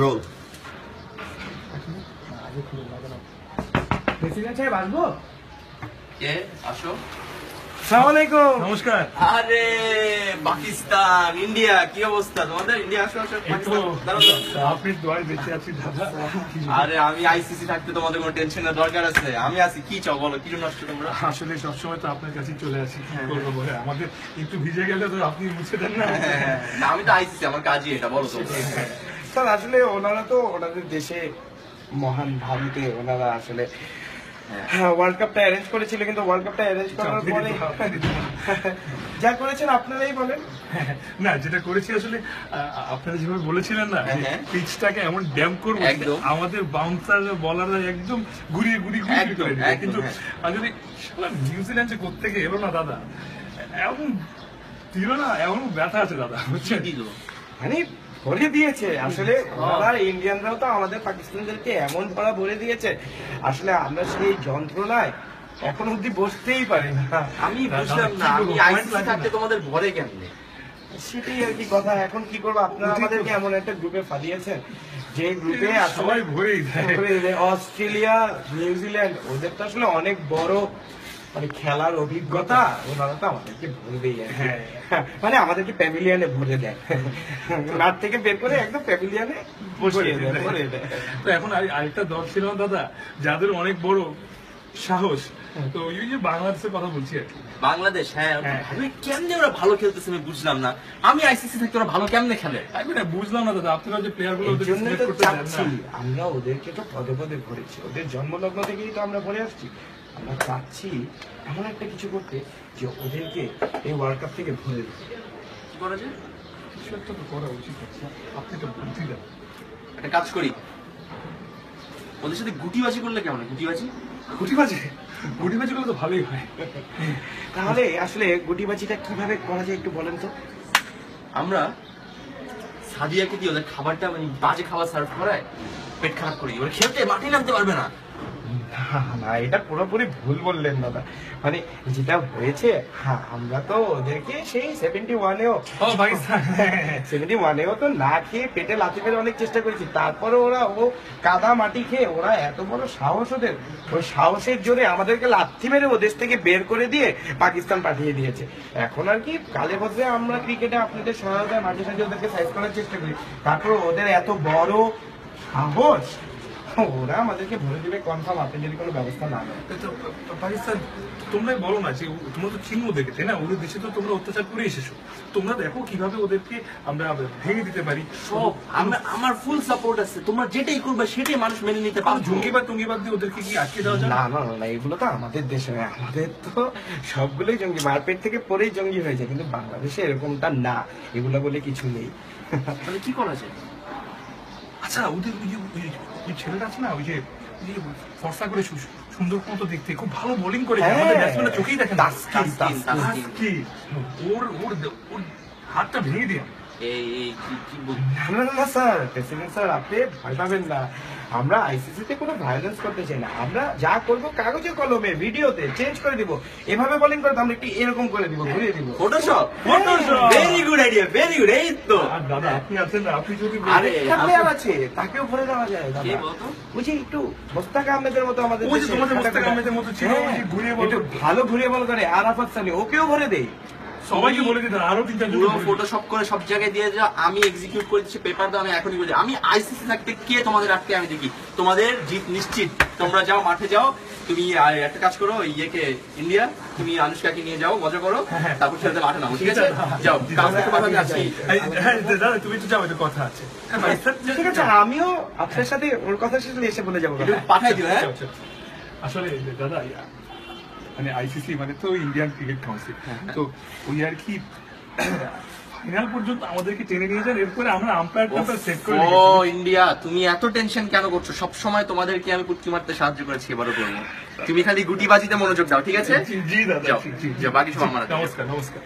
Role. President সাহেব আসবো? কে আসো? আসসালামু আলাইকুম। নমস্কার। আরে পাকিস্তান, ইন্ডিয়া, কি অবস্থা তোমাদের? ইন্ডিয়া আসো আসো। পাকিস্তান দাঁড়াও, দাঁড়াও। আপনি দোয়ায় বেঁচে আছি দাদা। আরে আমি আইসিসি থাকতে তোমাদের কোনো টেনশনের দরকার আছে? আমি আছি, কি চাও বলো, কি জন্য আসছো তোমরা? আসলে সবসময় তো আপনার কাছে চলে আসি, কি করবো বলে আমাদের একটু ভিজে গেলে তো আপনি মুছে দেন না। না, আমি তো আইসিসি, আমার কাজই এটা, বলো তো। স্যার আসলে ওনারা তো ওনাদের দেশে মহান ভারতে ওনারা আসলে ওয়ার্ল্ড কাপটা অ্যারেঞ্জ করেছিল, কিন্তু ওয়ার্ল্ড কাপটা অ্যারেঞ্জ করার পরে যা করেছেন আপনারাই বলেন। না, যেটা করেছি আসলে আপনারা যেভাবে বলেছিলেন না, হ্যাঁ। পিচটাকে এমন ড্যাম করবো একদম। আমাদের বাউন্সার বলাররা একদম ঘুরিয়ে ঘুরিয়ে একদম, করে দিবে। একদম, কিন্তু হ্যাঁ। যদি নিউজিল্যান্ড যে কোত্থেকে এলো না দাদা, এমন দিল না, এমন ব্যথা আছে দাদা, বুঝছেন? দিল মানে ভরে দিয়েছে আসলে ওনারা। ইন্ডিয়ানরাও তো আমাদের পাকিস্তানিদেরকে এমন ভরা ভরে দিয়েছে, আসলে আমরা সেই যন্ত্রণায় এখন অব্দি বসতেই পারি না। আমি বুঝলাম না, আমি আইসিসি থাকতে তোমাদের ভরে কেমনে? সেটাই আর কি কথা। এখন কি করবো, আপনারা আমাদেরকে এমন একটা গ্রুপে ফাঁদিয়েছেন যে গ্রুপে সবাই ভরেই দেয়। অস্ট্রেলিয়া, নিউজিল্যান্ড, ওদের তো আসলে অনেক বড় মানে খেলার অভিজ্ঞতা, ওনারা তো আমাদেরকে ভরবেই আর কি। মানে আমাদেরকে প্যাভিলিয়নে ভরে দেয়, মাঠ থেকে বের করে একদম প্যাভিলিয়নে বসিয়ে দেয়, ভরে দেয়। তো এখন আরেকটা দল ছিল না দাদা, যাদের অনেক বড় সাহস। তো ওই যে বাংলাদেশের কথা বলছি আর কি। বাংলাদেশ, হ্যাঁ, হ্যাঁ। ভালোই। কেমনে ওরা ভালো খেলতেছে আমি বুঝলাম না। আমি আইসিসি থাকতে ওরা ভালো কেমনে খেলে? আমি না বুঝলাম না দাদা, আপনারা যে প্লেয়ার গুলো এই ওদেরকে জন্যই select তো করতে দেন চাচ্ছি, না। আমরা ওদেরকে তো পদে পদে ভরেছি, ওদের জন্মলগ্ন থেকেই তো আমরা ভরে আসছি। আমরা চাচ্ছি এমন একটা কিছু করতে যে ওদেরকে এই ওয়ার্ল্ড কাপ থেকে ভরে দিতে। কি করা যায়? কিছু একটা তো করা উচিত আছে। আপনি তো বুদ্ধি দেন। একটা কাজ করি, ওদের সাথে গুটিবাজি করলে কেমন হয়? গুটিবাজি গুটিবাজি গুটিবাজি গুলো তো ভালোই হয়। তাহলে আসলে গুটিবাজিটা কিভাবে করা যায় একটু বলেন তো। আমরা সাদিয়াকে দিয়ে ওদের খাবারটা মানে বাজে খাবার সার্ভ করায় পেট খারাপ করি, ওরা খেলতে মাঠে নামতে পারবে না। না, এটা পুরোপুরি ভুল বললেন দাদা। মানে যেটা হয়েছে, হ্যাঁ, আমরা তো ওদেরকে সেই 71-এও ও পাকিস্তান, 71-এও তো না খেয়ে পেটে লাথি মেরে অনেক চেষ্টা করেছি, তারপরে ওরা কাদা মাটি খেয়ে ওরা এত বড় সাহস, ওদের ওই সাহসের জোরে আমাদেরকে লাথি মেরে ও দেশ থেকে বের করে দিয়ে পাকিস্তান পাঠিয়ে দিয়েছে। এখন আর কি কালে বদলে আমরা ক্রিকেটে আপনাদের সহায়তায় মাঝে সাঝে ওদেরকে সাইজ করার চেষ্টা করি, তারপর ওদের এত বড় সাহস, ওরা আমাদেরকে ভরে দিবে কনফার্ম, আপনি যদি কোনো ব্যবস্থা না নেন। তো পাকিস্তান তোমরাই বলো না যে তোমরা তো চিহ্ন দেখে, তাই না? ওদের দেশে তো তোমরা অত্যাচার করে এসেছো, তোমরা দেখো কিভাবে ওদেরকে আমরা ভেঙে দিতে পারি। সব আমার ফুল সাপোর্ট আছে, তোমরা যেটাই করবে সেটাই মানুষ মেনে নিতে পারবে। জঙ্গিবাদ টঙ্গিবাদ দিয়ে ওদেরকে কি আটকে দেওয়া যায়? না না না, এগুলো তো আমাদের দেশে নয়, আমাদের তো সবগুলোই জঙ্গি, মারপেট থেকে পরেই জঙ্গি হয়েছে, কিন্তু বাংলাদেশে এরকমটা না, এগুলো বলে কিছু নেই। তাহলে কি করা যায়? আচ্ছা, ওদের ওই ছেলেটা আছে না, ওই যে ফর্সা করে সুন্দর মতো দেখতে, খুব ভালো বোলিং করে, হ্যাঁ। আমাদের ব্যাটসম্যানের চোখেই দেখেন না। তাসকিন। কি ওর ওর ওর হাতটা ভেঙে দিয়ে এই কি বল- না না না স্যার, প্রেসিডেন্ট স্যার, আপনি ভয় পাবেন না। আমরা আইসিসিতে কোনো ভায়োলেন্স করতে চাই না, আমরা যা করবো কাগজে কলমে ভিডিওতে চেঞ্জ করে দিব। এভাবে বোলিং করে তো আমরা একটু এরকম করে দিব, ঘুরিয়ে দিব। Photoshop, Photoshop। Very good idea, very good. এই তো আর দাদা আপনি আছেন না, আপনি যদি আরে, একটা প্লেয়ার আছে, তাকেও ভরে দেওয়া যায় দাদা। কে বলতো? ওই যে একটু মোস্তাক আহমেদের মতো আমাদের ওই যে দেশে তোমাদের মোস্তাক খাটাখাটা। আহমেদের মতো ছিল, ওই যে ঘুরিয়ে বল একটু ভালো ঘুরিয়ে বল করে আরাফাত সানি, ওকেও ভরে দেই। সবাইকে বলে দিতেন, আরো 3-4 জন পুরো বলে দিতেন। ফটোশপ করে সব জায়গায় দিয়ে যাও, আমি এক্সিকিউট করে দিচ্ছি, পেপার দাও, আমি এখনই বলি। আমি আইসিসি থাকতে কে তোমাদের আটকে আমি দেখি। তোমাদের জিত নিশ্চিত। তোমরা যাও, মাঠে যাও, তুমি একটা কাজ করো, ইয়েকে ইন্ডিয়া, তুমি আনুষ্কাকে নিয়ে যাও, মজা করো, তারপর ছেড়ে মাঠে নামো, ঠিক আছে? যাও, কালকে তোমার আমি আছি। হ্যাঁ দাদা, তুমি তো যাও, একটু কথা আছে। হ্যাঁ, পাকিস্তান ঠিক আছে, আমিও আপনার সাথে ওর কথা শেষে এসে বলে যাবো। একটু পাঠাই দিও, হ্যাঁ? আচ্ছা, আচ্ছা। আসলে দাদা মানে আইসিসি মানে তো ইন্ডিয়ান ক্রিকেট কাউন্সিল, তো ওই আর কি ফাইনাল পর্যন্ত আমাদেরকে টেনে নিয়ে যান, এরপরে আমরা আম্পায়ার সেট করে ও রেখেছি। ইন্ডিয়া, তুমি এত টেনশন কেন করছো? সব সময় তোমাদেরকে আমি পুটকি মারতে সাহায্য করেছি, এবারও করবো। তুমি খালি গুটিবাজিতে মনোযোগ দাও, ঠিক আছে? জি দাদা, যাও, জি, জি, যাও, বাকি সব আমার হাতে। নমস্কার নমস্কার।